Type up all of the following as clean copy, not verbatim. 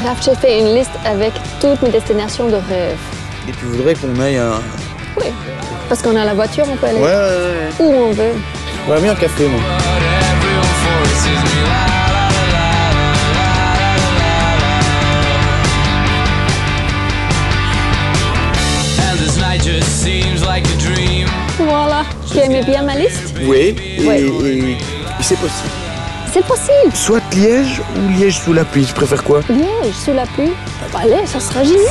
Raph, j'ai fait une liste avec toutes mes destinations de rêve. Et tu voudrais qu'on aille à... Oui, parce qu'on a la voiture, on peut aller où on veut. J'aimerais bien un café, moi. Voilà, tu aimais bien ma liste? Oui, et c'est possible. C'est possible. Soit Liège ou Liège sous la pluie, tu préfères quoi? Liège sous la pluie. Allez, ça sera génial.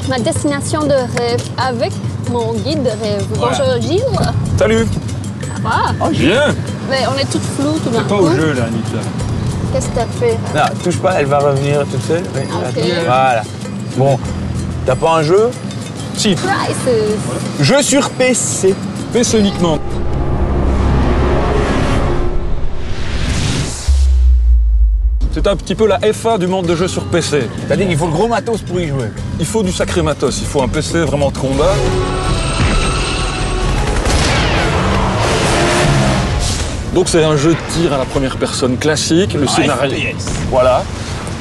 Ma destination de rêve avec mon guide de rêve. Voilà. Bonjour Gilles. Salut. Ça va? Oh, bien. Mais on est toutes floues tout d'un coup. Pas au jeu là, Anita. Qu'est-ce que t'as fait? Non, touche pas, elle va revenir toute seule. Oui, Ok. voilà. Bon, t'as pas un jeu? Si. Prices. Jeu sur PC. PC uniquement. C'est un petit peu la FA du monde de jeux sur PC. C'est-à-dire qu'il faut le gros matos pour y jouer. Il faut du sacré matos, il faut un PC vraiment de combat. Donc c'est un jeu de tir à la première personne classique. Le scénario, voilà.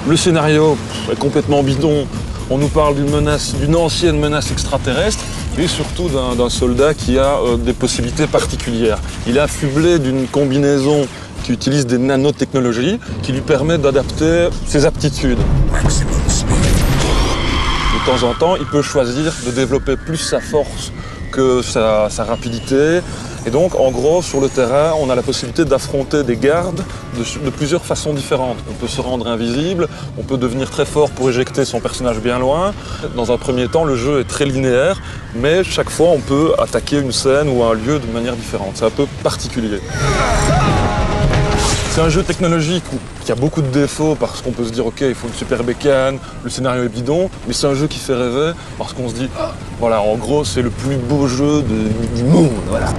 Le scénario est complètement bidon. On nous parle d'une menace, d'une ancienne menace extraterrestre et surtout d'un soldat qui a des possibilités particulières. Il est affublé d'une combinaison qui utilise des nanotechnologies qui lui permettent d'adapter ses aptitudes. De temps en temps, il peut choisir de développer plus sa force que sa rapidité. Et donc, en gros, sur le terrain, on a la possibilité d'affronter des gardes de plusieurs façons différentes. On peut se rendre invisible, on peut devenir très fort pour éjecter son personnage bien loin. Dans un premier temps, le jeu est très linéaire, mais chaque fois, on peut attaquer une scène ou un lieu de manière différente. C'est un peu particulier. C'est un jeu technologique qui a beaucoup de défauts parce qu'on peut se dire ok, il faut une super bécane, le scénario est bidon, mais c'est un jeu qui fait rêver parce qu'on se dit voilà, en gros c'est le plus beau jeu du monde. Voilà.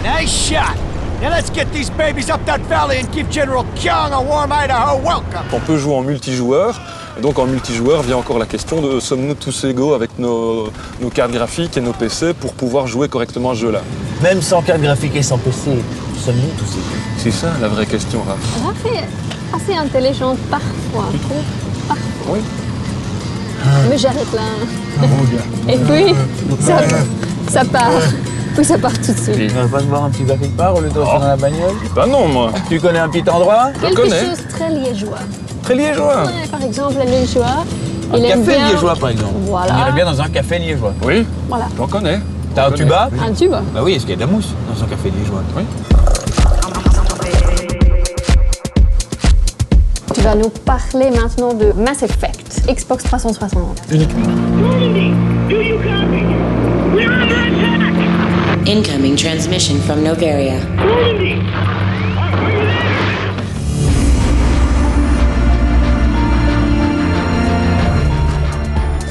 Nice shot! Now let's get these babies up that valley and give General Kyung a warm Idaho welcome! On peut jouer en multijoueur, et donc en multijoueur vient encore la question de sommes-nous tous égaux avec nos cartes graphiques et nos PC pour pouvoir jouer correctement à ce jeu-là. Même sans carte graphique et sans PC, sommes-nous tous égaux? C'est ça la vraie question, Raph. Raph est assez intelligente parfois. Tu trouves? Parfois. Oui. Mais j'arrête là. Et puis, ça part. Puis ça part tout de suite. Tu vas pas te boire un petit café de part au lieu de rester dans la bagnole? Bah non, moi. Tu connais un petit endroit? Je Quelque connais. chose de très liégeois. Très liégeois. Ouais, par exemple, le liégeois. Un Il aime café bien... liégeois, par exemple. Voilà. On irait bien dans un café liégeois. Oui, Voilà. j'en connais. T'as un tuba? Un tube. Bah oui, est-ce qu'il y a de la mousse dans un café liégeois? Oui. Tu vas nous parler maintenant de Mass Effect, Xbox 360. Uniquement. Incoming transmission from Novaria.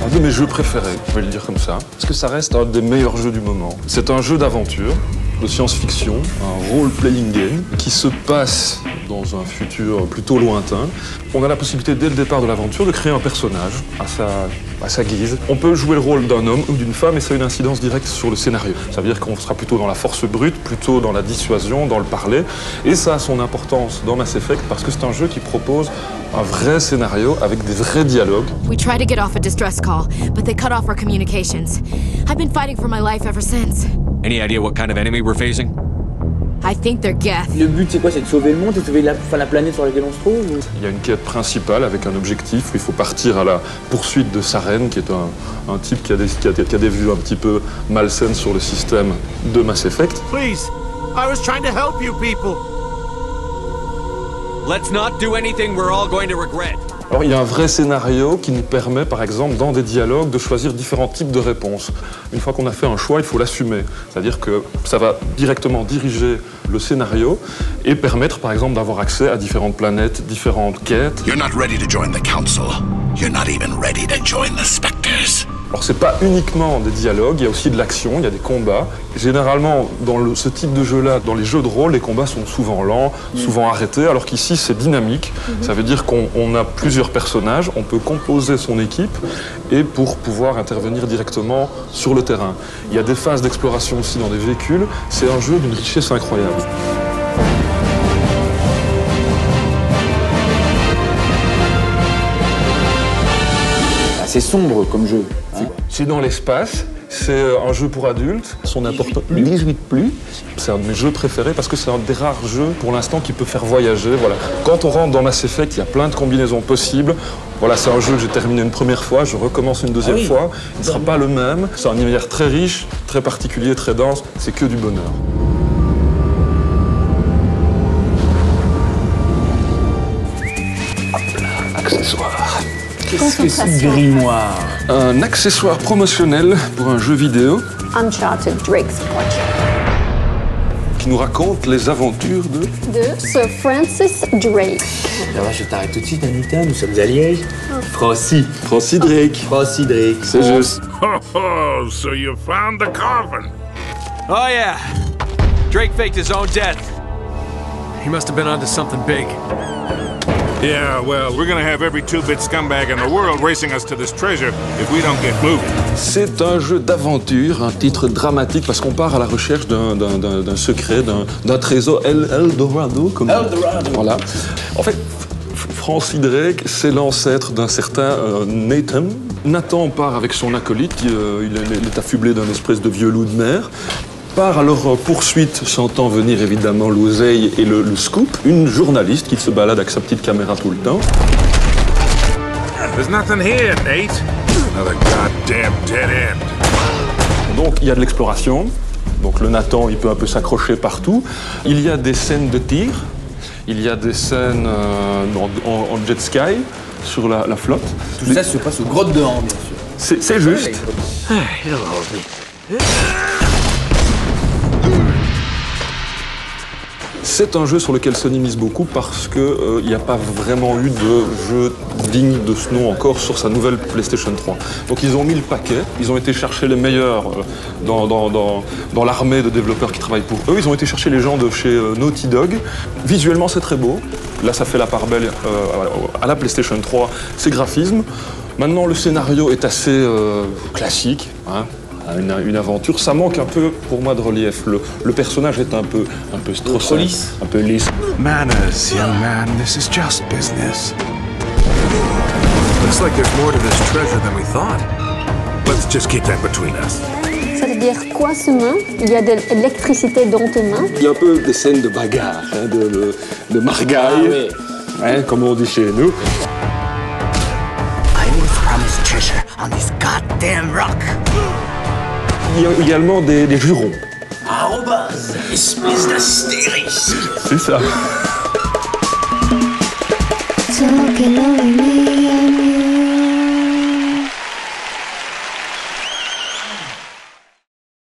Un de mes jeux préférés, je vais le dire comme ça, parce que ça reste un des meilleurs jeux du moment. C'est un jeu d'aventure, de science-fiction, un role-playing game qui se passe dans un futur plutôt lointain. On a la possibilité dès le départ de l'aventure de créer un personnage à sa guise. On peut jouer le rôle d'un homme ou d'une femme et ça a une incidence directe sur le scénario. Ça veut dire qu'on sera plutôt dans la force brute, plutôt dans la dissuasion, dans le parler. Et ça a son importance dans Mass Effect parce que c'est un jeu qui propose un vrai scénario avec des vrais dialogues. We tried to get off a distress call, but they cut off our communications. I've been fighting for my life ever since. Any idea what kind of enemy we're facing? I think they're Geth. Le but, c'est quoi? C'est de sauver le monde, c'est de sauver la planète sur laquelle on se trouve? Il y a une quête principale avec un objectif où il faut partir à la poursuite de Saren, qui est un type qui a des vues un petit peu malsaines sur le système de Mass Effect. Please, I was trying to help you people. Let's not do anything we're all going to regret. Alors il y a un vrai scénario qui nous permet, par exemple, dans des dialogues, de choisir différents types de réponses. Une fois qu'on a fait un choix, il faut l'assumer. C'est-à-dire que ça va directement diriger le scénario et permettre, par exemple, d'avoir accès à différentes planètes, différentes quêtes. You're not ready to join the council. You're not even ready to join the Spectres. Alors c'est pas uniquement des dialogues, il y a aussi de l'action, il y a des combats. Généralement, dans ce type de jeu-là, dans les jeux de rôle, les combats sont souvent lents, souvent arrêtés, alors qu'ici c'est dynamique. Ça veut dire qu'on a plusieurs personnages, on peut composer son équipe et pour pouvoir intervenir directement sur le terrain. Il y a des phases d'exploration aussi dans des véhicules, c'est un jeu d'une richesse incroyable. C'est sombre comme jeu. C'est dans l'espace, c'est un jeu pour adultes. Son important 18+. C'est un de mes jeux préférés parce que c'est un des rares jeux pour l'instant qui peut faire voyager. Voilà. Quand on rentre dans Mass Effect, il y a plein de combinaisons possibles. Voilà, c'est un jeu que j'ai terminé une première fois, je recommence une deuxième fois. Il ne sera pas le même. C'est un univers très riche, très particulier, très dense. C'est que du bonheur. Hop là, accessoire. Qu'est-ce que c'est grimoire? Un accessoire promotionnel pour un jeu vidéo Uncharted Drake's Project. qui nous raconte les aventures de Sir Francis Drake. Alors, je t'arrête tout de suite, Anita, nous sommes à Liège. Francis Drake. Francis Drake. C'est juste. Oh, so you found the coffin. Oh, yeah. Drake faked his own death. He must have been onto something big. Yeah, well, we're gonna have every two-bit scumbag in the world racing us to this treasure if we don't get moving. C'est un jeu d'aventure, un titre dramatique, parce qu'on part à la recherche d'un secret, d'un trésor Eldorado. Comme Eldorado. Voilà. En fait, Francis Drake, c'est l'ancêtre d'un certain Nathan. Nathan part avec son acolyte, il est affublé d'un espèce de vieux loup de mer. Part à leur poursuite, sentant venir évidemment l'oseille et le scoop, une journaliste qui se balade avec sa petite caméra tout le temps. There's nothing here, Nate. Another goddamn dead end. Donc il y a de l'exploration, donc le Nathan il peut un peu s'accrocher partout. Il y a des scènes de tir, il y a des scènes en jet ski sur la flotte. Tout ça se passe aux grottes de Han, bien sûr. C'est juste. C'est un jeu sur lequel Sony mise beaucoup parce qu'il n'y a pas vraiment eu de jeu digne de ce nom encore sur sa nouvelle PlayStation 3. Donc ils ont mis le paquet, ils ont été chercher les meilleurs dans l'armée de développeurs qui travaillent pour eux. Ils ont été chercher les gens de chez Naughty Dog. Visuellement c'est très beau, là ça fait la part belle à la PlayStation 3, ses graphismes. Maintenant le scénario est assez classique. Hein. Une aventure, ça manque un peu pour moi de relief. Le personnage est un peu trop lisse, un peu lisse. Manners, young man. This is just business. Looks like there's more to this treasure than we thought. Let's just keep that between us. Ça veut dire quoi ce main? Il y a de l'électricité dans tes mains. Il y a un peu des scènes de bagarre, hein, de margaille, hein, comme on dit chez nous. I was promised treasure on this goddamn rock. Il y a également des jurons. Arrobase, espèce d'astérisque. C'est ça. Talking over me.